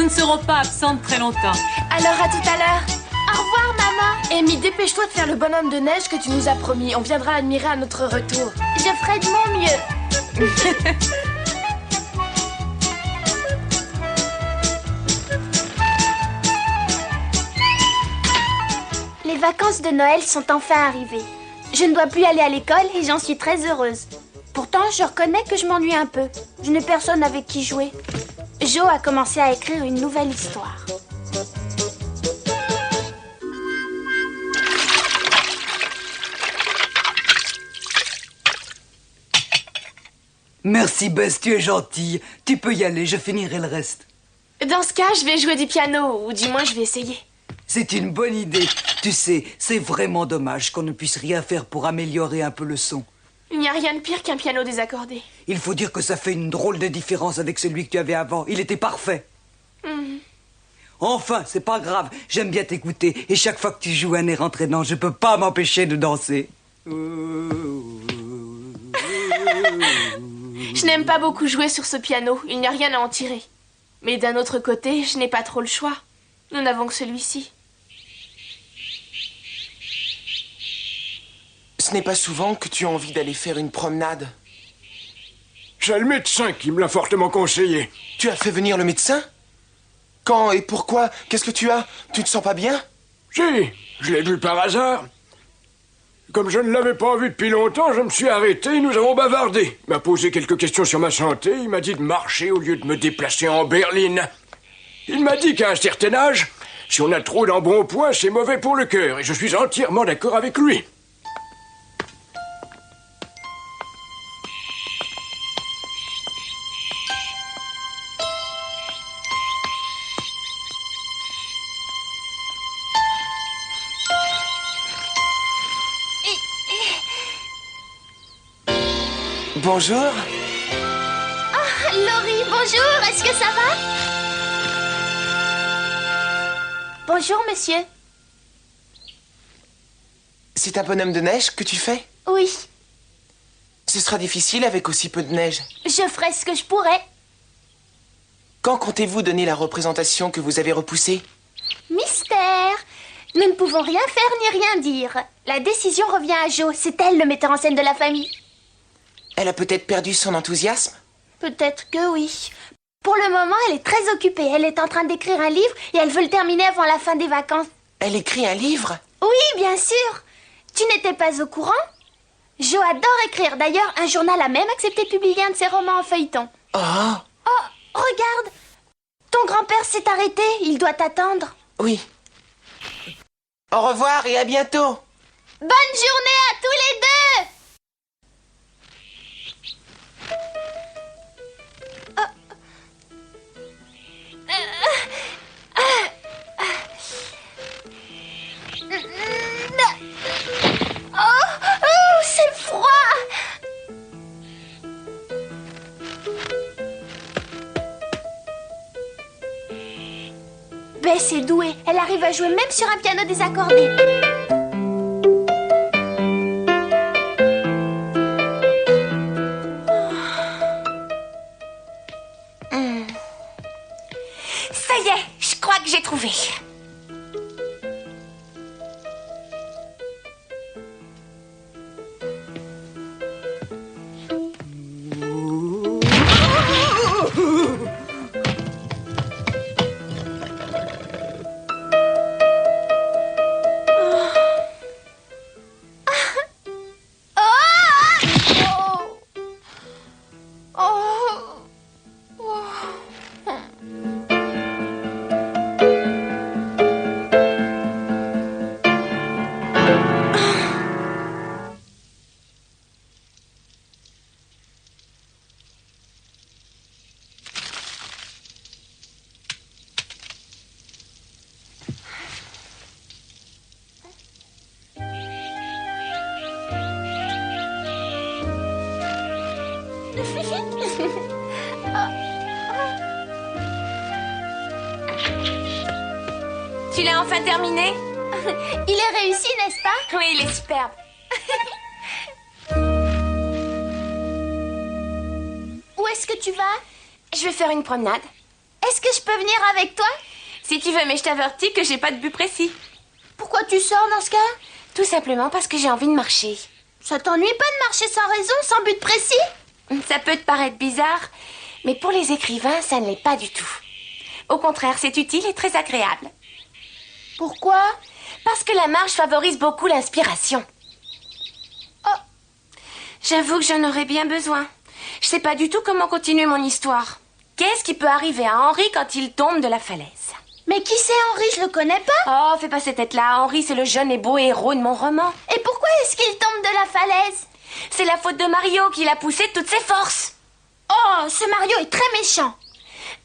ne serons pas absentes très longtemps. Alors à tout à l'heure. Au revoir, maman. Amy, dépêche-toi de faire le bonhomme de neige que tu nous as promis. On viendra l'admirer à notre retour. Je ferai de mon mieux. Les vacances de Noël sont enfin arrivées. Je ne dois plus aller à l'école et j'en suis très heureuse. Pourtant, je reconnais que je m'ennuie un peu. Je n'ai personne avec qui jouer. Joe a commencé à écrire une nouvelle histoire. Merci Bess, tu es gentille. Tu peux y aller, je finirai le reste. Dans ce cas, je vais jouer du piano, ou du moins je vais essayer. C'est une bonne idée. Tu sais, c'est vraiment dommage qu'on ne puisse rien faire pour améliorer un peu le son. Il n'y a rien de pire qu'un piano désaccordé. Il faut dire que ça fait une drôle de différence avec celui que tu avais avant. Il était parfait. Enfin, c'est pas grave. J'aime bien t'écouter. Et chaque fois que tu joues un air entraînant, je peux pas m'empêcher de danser. Je n'aime pas beaucoup jouer sur ce piano. Il n'y a rien à en tirer. Mais d'un autre côté, je n'ai pas trop le choix. Nous n'avons que celui-ci. Ce n'est pas souvent que tu as envie d'aller faire une promenade. C'est le médecin qui me l'a fortement conseillé. Tu as fait venir le médecin? Quand et pourquoi? Qu'est-ce que tu as? Tu te sens pas bien? Si, je l'ai vu par hasard. Comme je ne l'avais pas vu depuis longtemps, je me suis arrêté et nous avons bavardé. Il m'a posé quelques questions sur ma santé. Il m'a dit de marcher au lieu de me déplacer en berline. Il m'a dit qu'à un certain âge, si on a trop d'embonpoint, c'est mauvais pour le cœur. Et je suis entièrement d'accord avec lui. Bonjour. Ah, Laurie, bonjour. Est-ce que ça va? Bonjour, monsieur. C'est un bonhomme de neige que tu fais? Oui, Ce sera difficile avec aussi peu de neige. je ferai ce que je pourrai. Quand comptez-vous donner la représentation que vous avez repoussée? Mystère. Nous ne pouvons rien faire ni rien dire. La décision revient à Jo. C'est elle le metteur en scène de la famille. Elle a peut-être perdu son enthousiasme? Peut-être que oui. Pour le moment, elle est très occupée. Elle est en train d'écrire un livre et elle veut le terminer avant la fin des vacances. Elle écrit un livre? Oui, bien sûr. Tu n'étais pas au courant? Jo adore écrire. D'ailleurs, un journal a même accepté de publier un de ses romans en feuilleton. Oh! Oh, regarde. Ton grand-père s'est arrêté. Il doit t'attendre. Oui. Au revoir et à bientôt! Bonne journée à tous les deux! Oh, c'est froid! Bess est douée. Elle arrive à jouer même sur un piano désaccordé. Ça y est, je crois que j'ai trouvé. Tu l'as enfin terminé? Il est réussi, n'est-ce pas? Oui, il est superbe. Où est-ce que tu vas? Je vais faire une promenade. Est-ce que je peux venir avec toi? Si tu veux, mais je t'avertis que j'ai pas de but précis. Pourquoi tu sors dans ce cas? Tout simplement parce que j'ai envie de marcher. Ça t'ennuie pas de marcher sans raison, sans but précis? Ça peut te paraître bizarre, mais pour les écrivains, ça ne l'est pas du tout. Au contraire, c'est utile et très agréable. Pourquoi? Parce que la marche favorise beaucoup l'inspiration. Oh, j'avoue que j'en aurais bien besoin. Je sais pas du tout comment continuer mon histoire. Qu'est-ce qui peut arriver à Henri quand il tombe de la falaise? Mais qui c'est Henri? Je le connais pas. Oh, fais pas cette tête-là. Henri, c'est le jeune et beau héros de mon roman. Et pourquoi est-ce qu'il tombe de la falaise? C'est la faute de Mario qui l'a poussé de toutes ses forces. Oh, ce Mario est très méchant.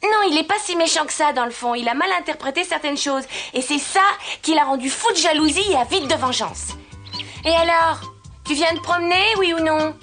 Non, il est pas si méchant que ça, dans le fond. Il a mal interprété certaines choses. Et c'est ça qui l'a rendu fou de jalousie et avide de vengeance. Et alors? Tu viens te promener, oui ou non?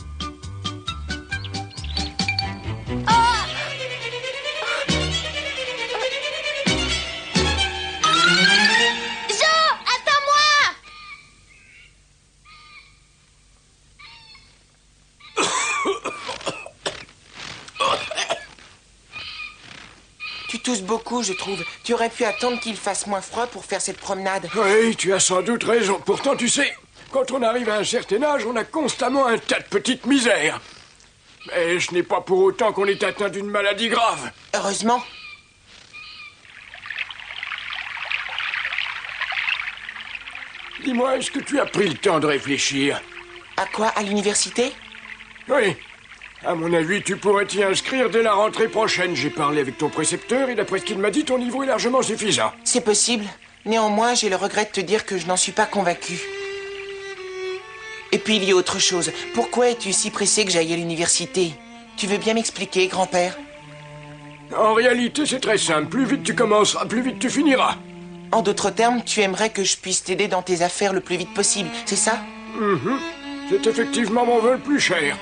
Tu tousses beaucoup, je trouve. Tu aurais pu attendre qu'il fasse moins froid pour faire cette promenade. Oui, tu as sans doute raison. Pourtant, tu sais, quand on arrive à un certain âge, on a constamment un tas de petites misères. Mais ce n'est pas pour autant qu'on est atteint d'une maladie grave. Heureusement. Dis-moi, est-ce que tu as pris le temps de réfléchir? À quoi? À l'université? Oui. À mon avis, tu pourrais t'y inscrire dès la rentrée prochaine. J'ai parlé avec ton précepteur et d'après ce qu'il m'a dit, ton niveau est largement suffisant. C'est possible. Néanmoins, j'ai le regret de te dire que je n'en suis pas convaincu. Et puis, il y a autre chose. Pourquoi es-tu si pressé que j'aille à l'université? Tu veux bien m'expliquer, grand-père? En réalité, c'est très simple. Plus vite tu commenceras, plus vite tu finiras. En d'autres termes, tu aimerais que je puisse t'aider dans tes affaires le plus vite possible, c'est ça? C'est effectivement mon vœu le plus cher.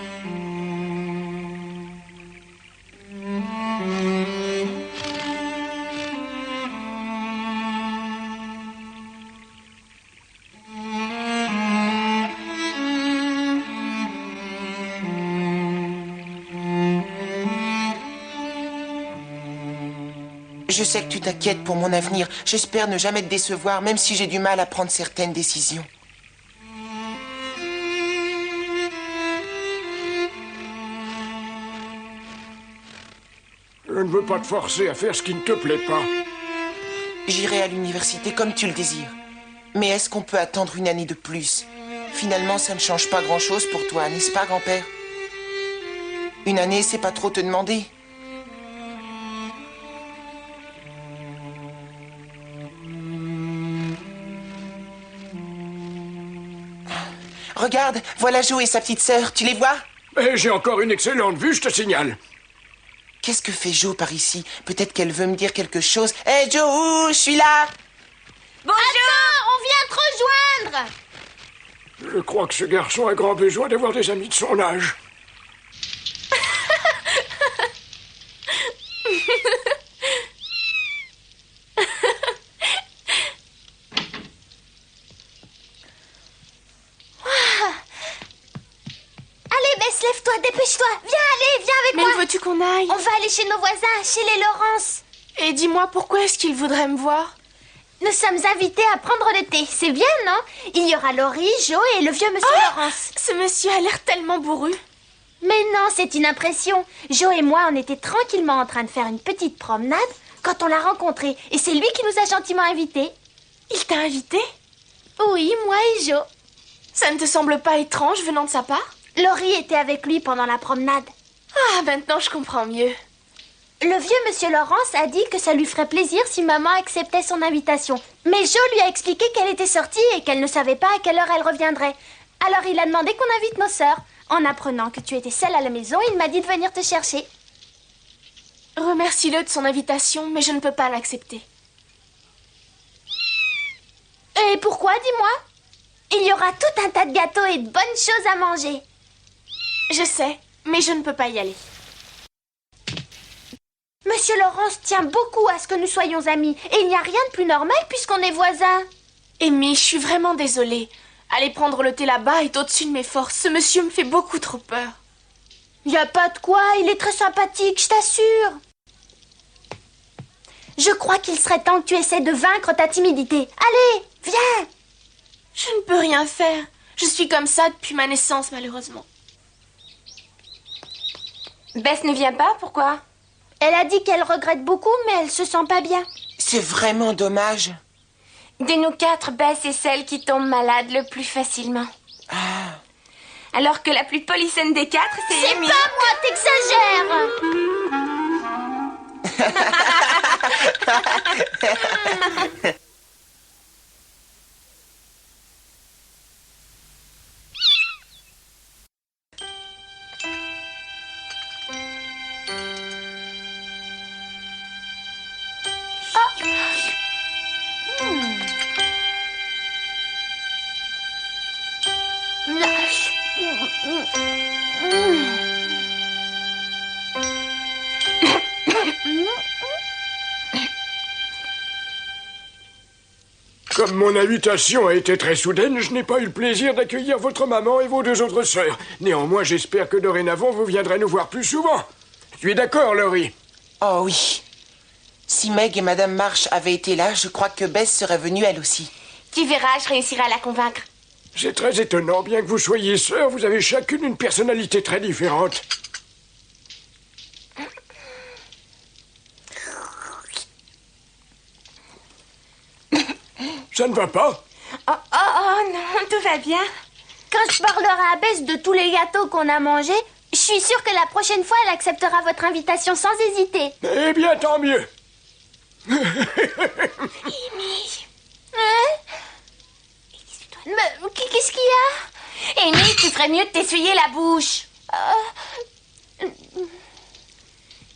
Je sais que tu t'inquiètes pour mon avenir. J'espère ne jamais te décevoir, même si j'ai du mal à prendre certaines décisions. Je ne veux pas te forcer à faire ce qui ne te plaît pas. J'irai à l'université comme tu le désires. Mais est-ce qu'on peut attendre une année de plus? Finalement, ça ne change pas grand-chose pour toi, n'est-ce pas, grand-père? Une année, c'est pas trop te demander. Regarde, voilà Jo et sa petite sœur, tu les vois? Mais j'ai encore une excellente vue, je te signale. Qu'est-ce que fait Jo par ici? Peut-être qu'elle veut me dire quelque chose. Hé, Jo, je suis là! Bonjour! Attends, on vient te rejoindre! Je crois que ce garçon a grand besoin d'avoir des amis de son âge. Allez, Bess, lève-toi, dépêche-toi. Viens avec Mais moi. où veux-tu qu'on aille? On va aller chez nos voisins, chez les Laurence. Et dis-moi, pourquoi est-ce qu'ils voudraient me voir? Nous sommes invités à prendre le thé. C'est bien, non? Il y aura Laurie, Jo et le vieux monsieur Laurence. Ce monsieur a l'air tellement bourru. Mais non, c'est une impression. Jo et moi, on était tranquillement en train de faire une petite promenade quand on l'a rencontré. Et c'est lui qui nous a gentiment invités. Il t'a invité? Oui, moi et Jo. Ça ne te semble pas étrange venant de sa part? Laurie était avec lui pendant la promenade. Ah, maintenant je comprends mieux. Le vieux monsieur Laurence a dit que ça lui ferait plaisir si maman acceptait son invitation. Mais Jo lui a expliqué qu'elle était sortie et qu'elle ne savait pas à quelle heure elle reviendrait. Alors il a demandé qu'on invite nos sœurs. En apprenant que tu étais seule à la maison, il m'a dit de venir te chercher. Remercie-le de son invitation, mais je ne peux pas l'accepter. Et pourquoi, dis-moi? Il y aura tout un tas de gâteaux et de bonnes choses à manger. Je sais, mais je ne peux pas y aller. Monsieur Laurence tient beaucoup à ce que nous soyons amis. Et il n'y a rien de plus normal puisqu'on est voisins. Amy, je suis vraiment désolée. Aller prendre le thé là-bas est au-dessus de mes forces. Ce monsieur me fait beaucoup trop peur. Y a pas de quoi, il est très sympathique, je t'assure. Je crois qu'il serait temps que tu essaies de vaincre ta timidité. Allez, viens! Je ne peux rien faire. Je suis comme ça depuis ma naissance, malheureusement. Bess ne vient pas, pourquoi? Elle a dit qu'elle regrette beaucoup, mais elle se sent pas bien. C'est vraiment dommage. De nous 4, Bess est celle qui tombe malade le plus facilement. Ah. Alors que la plus polissonne des 4, c'est C'est Amy. pas moi, t'exagères! Comme mon invitation a été très soudaine, je n'ai pas eu le plaisir d'accueillir votre maman et vos 2 autres sœurs. Néanmoins, j'espère que dorénavant, vous viendrez nous voir plus souvent. Tu es d'accord, Laurie? Oh oui. Si Meg et Madame Marsh avaient été là, je crois que Bess serait venue elle aussi. Tu verras, je réussirai à la convaincre. C'est très étonnant, bien que vous soyez sœurs, vous avez chacune une personnalité très différente. Ça ne va pas? Oh non, tout va bien. Quand je parlerai à Bess de tous les gâteaux qu'on a mangés, je suis sûre que la prochaine fois, elle acceptera votre invitation sans hésiter. Eh bien, tant mieux. Amy. Hein? Mais qu'est-ce qu'il y a? Amy, tu ferais mieux de t'essuyer la bouche.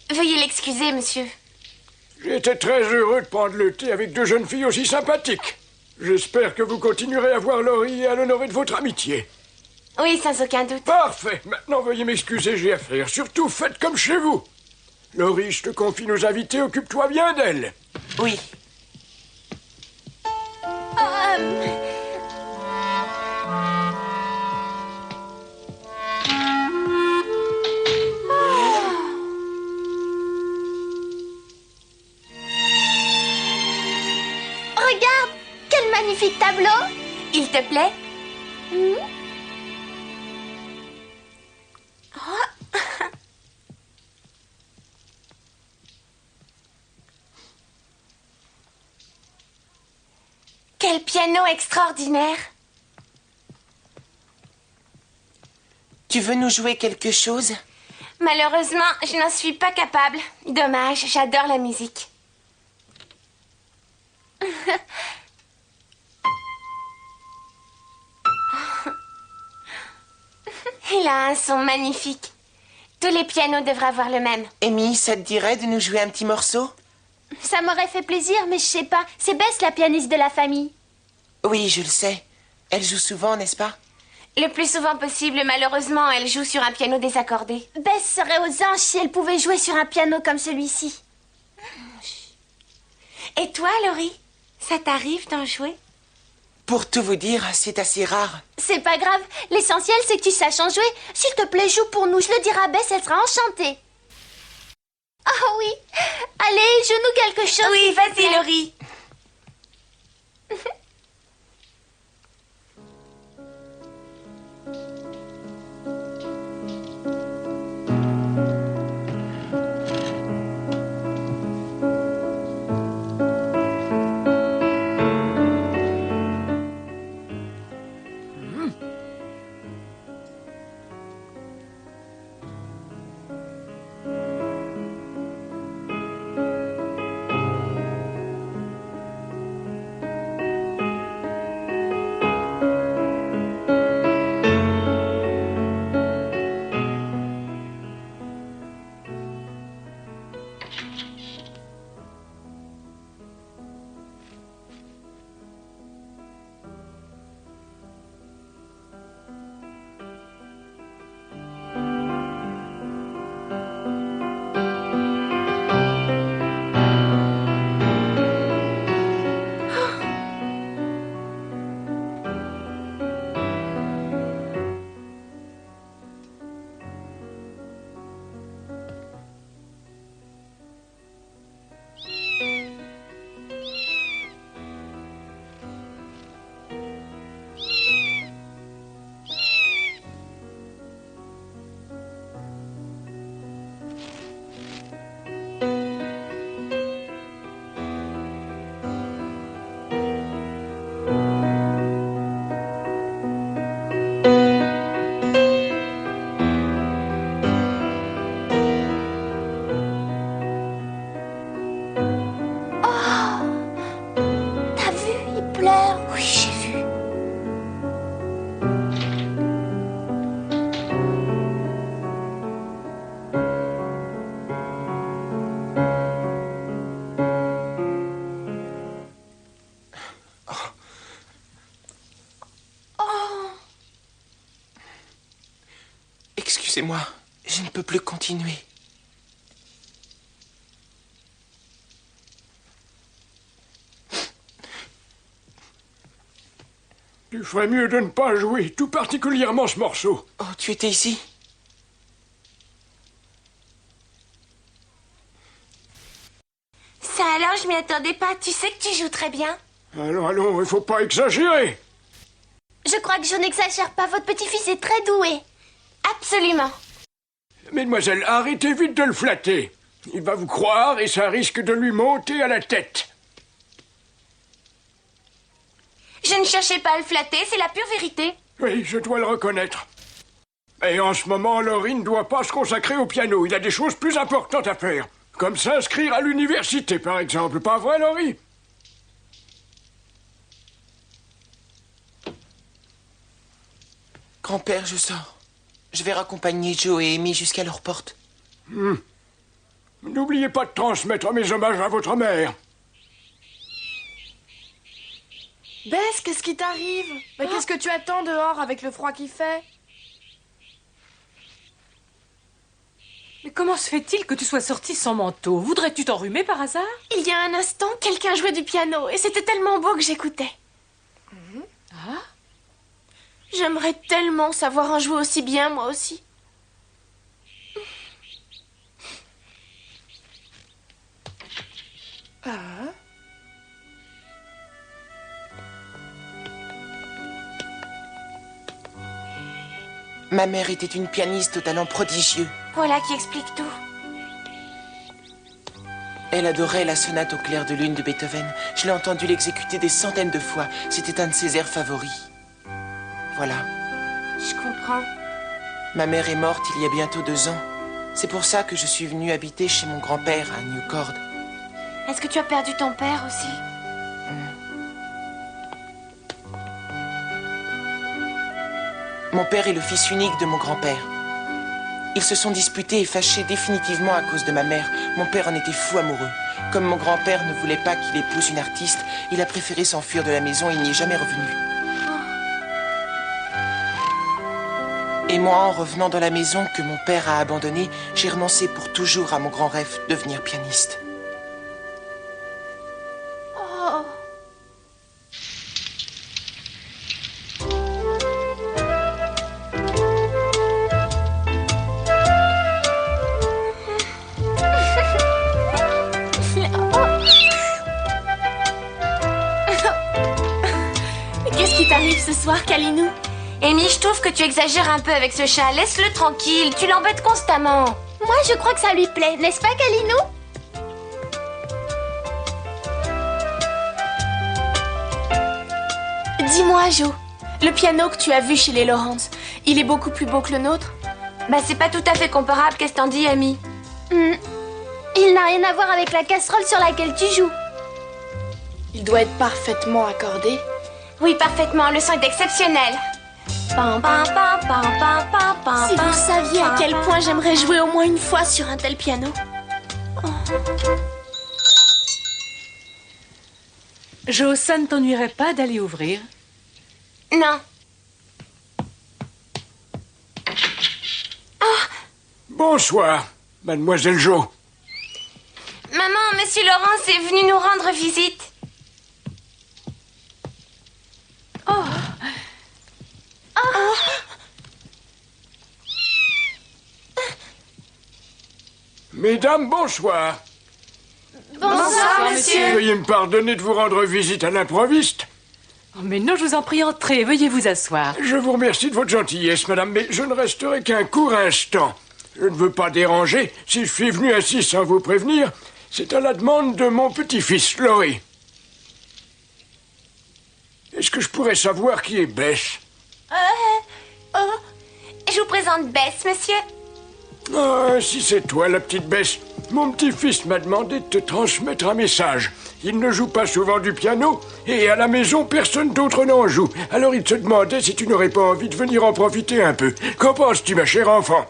Veuillez l'excuser, monsieur. J'étais très heureux de prendre le thé avec 2 jeunes filles aussi sympathiques. J'espère que vous continuerez à voir Laurie et à l'honorer de votre amitié. Oui, sans aucun doute. Parfait. Maintenant, veuillez m'excuser, j'ai à faire. Surtout, faites comme chez vous. Laurie, je te confie nos invités, occupe-toi bien d'elles. Oui. Regarde, quel magnifique tableau! Il te plaît? Quel piano extraordinaire! Tu veux nous jouer quelque chose? Malheureusement, je n'en suis pas capable. Dommage, j'adore la musique. Il a un son magnifique. Tous les pianos devraient avoir le même. Amy, ça te dirait de nous jouer un petit morceau? Ça m'aurait fait plaisir, mais je sais pas. C'est Bess, la pianiste de la famille. Oui, je le sais. Elle joue souvent, n'est-ce pas? Le plus souvent possible, malheureusement, elle joue sur un piano désaccordé. Bess serait aux anges si elle pouvait jouer sur un piano comme celui-ci. Et toi, Laurie, ça t'arrive d'en jouer? Pour tout vous dire, c'est assez rare. C'est pas grave. L'essentiel, c'est que tu saches en jouer. S'il te plaît, joue pour nous. Je le dirai à Bess, elle sera enchantée. Ah oui. Allez, joue-nous quelque chose. Oui, s'il te vas-y, plaît. Laurie. Laissez-moi. Je ne peux plus continuer. Tu ferais mieux de ne pas jouer, tout particulièrement ce morceau. Oh, tu étais ici? Ça alors, je m'y attendais pas. Tu sais que tu joues très bien. Allons, il faut pas exagérer. Je crois que je n'exagère pas, votre petit-fils est très doué. Absolument. Mesdemoiselle, arrêtez vite de le flatter. Il va vous croire et ça risque de lui monter à la tête. Je ne cherchais pas à le flatter, c'est la pure vérité. Oui, je dois le reconnaître. Et en ce moment, Laurie ne doit pas se consacrer au piano. Il a des choses plus importantes à faire. Comme s'inscrire à l'université, par exemple. Pas vrai, Laurie? Grand-père, je sors. Je vais raccompagner Joe et Amy jusqu'à leur porte. N'oubliez pas de transmettre mes hommages à votre mère. Bess, qu'est-ce qui t'arrive? Mais qu'est-ce que tu attends dehors avec le froid qu'il fait? Mais comment se fait-il que tu sois sortie sans manteau? Voudrais-tu t'enrhumer par hasard? Il y a un instant, quelqu'un jouait du piano et c'était tellement beau que j'écoutais. Ah? J'aimerais tellement savoir en jouer aussi bien, moi aussi. Ma mère était une pianiste au talent prodigieux. Voilà qui explique tout. Elle adorait la sonate au clair de lune de Beethoven. Je l'ai entendu l'exécuter des centaines de fois. C'était un de ses airs favoris. Voilà. Je comprends. Ma mère est morte il y a bientôt 2 ans. C'est pour ça que je suis venue habiter chez mon grand-père à Newcord. Est-ce que tu as perdu ton père aussi? Mon père est le fils unique de mon grand-père. Ils se sont disputés et fâchés définitivement à cause de ma mère. Mon père en était fou amoureux. Comme mon grand-père ne voulait pas qu'il épouse une artiste, il a préféré s'enfuir de la maison et il n'y est jamais revenu. Et moi, en revenant dans la maison que mon père a abandonnée, j'ai renoncé pour toujours à mon grand rêve de devenir pianiste. Oh. Qu'est-ce qui t'arrive ce soir, Kalinou? Amy, je trouve que tu exagères un peu avec ce chat. Laisse-le tranquille, tu l'embêtes constamment. Moi, je crois que ça lui plaît, n'est-ce pas, Kalinou? Dis-moi, Joe, le piano que tu as vu chez les Lawrence, il est beaucoup plus beau que le nôtre? Bah, c'est pas tout à fait comparable, qu'est-ce que t'en dis, Amy? Il n'a rien à voir avec la casserole sur laquelle tu joues. Il doit être parfaitement accordé. Oui, parfaitement, le son est exceptionnel. Pam, pam, pam, pam, pam, pam, pam, Si pam, vous saviez à pam, quel pam. point j'aimerais jouer au moins une fois sur un tel piano. Jo, ça ne t'ennuierait pas d'aller ouvrir? Non. Bonsoir, mademoiselle Jo. Maman, monsieur Laurence est venu nous rendre visite. Mesdames, bonsoir. Bonsoir, monsieur. Veuillez me pardonner de vous rendre visite à l'improviste. Oh, mais non, je vous en prie, entrez, veuillez vous asseoir. Je vous remercie de votre gentillesse, madame, mais je ne resterai qu'un court instant. Je ne veux pas déranger. Si je suis venu ainsi sans vous prévenir, c'est à la demande de mon petit-fils, Laurie. Est-ce que je pourrais savoir qui est Bess? Je vous présente Bess, monsieur. Ah, si c'est toi, la petite Bess. Mon petit-fils m'a demandé de te transmettre un message. Il ne joue pas souvent du piano, et à la maison, personne d'autre n'en joue. Alors il se demandait si tu n'aurais pas envie de venir en profiter un peu. Qu'en penses-tu, ma chère enfant?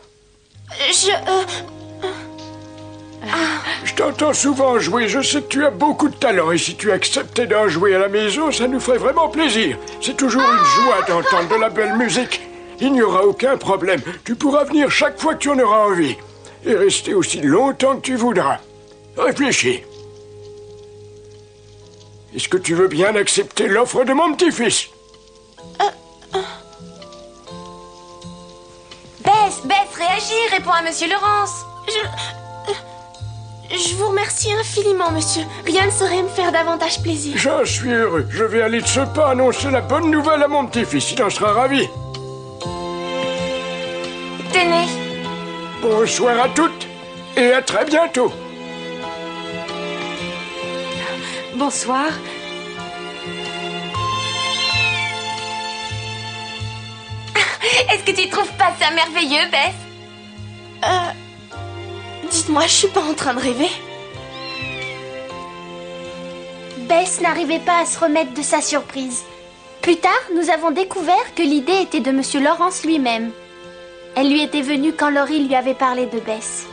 Je t'entends souvent jouer, je sais que tu as beaucoup de talent, et si tu acceptais d'en jouer à la maison, ça nous ferait vraiment plaisir. C'est toujours une joie d'entendre de la belle musique. il n'y aura aucun problème. Tu pourras venir chaque fois que tu en auras envie. Et rester aussi longtemps que tu voudras. Réfléchis. Est-ce que tu veux bien accepter l'offre de mon petit-fils? Bess, réagis, réponds à Monsieur Laurence. Je vous remercie infiniment, monsieur. Rien ne saurait me faire davantage plaisir. J'en suis heureux. Je vais aller de ce pas annoncer la bonne nouvelle à mon petit-fils. Il en sera ravi. Tenez. Bonsoir à toutes et à très bientôt. Bonsoir. Est-ce que tu trouves pas ça merveilleux, Bess? Dites-moi, je suis pas en train de rêver. Bess n'arrivait pas à se remettre de sa surprise. Plus tard, nous avons découvert que l'idée était de Monsieur Laurence lui-même. Elle lui était venue quand Laurie lui avait parlé de Bess.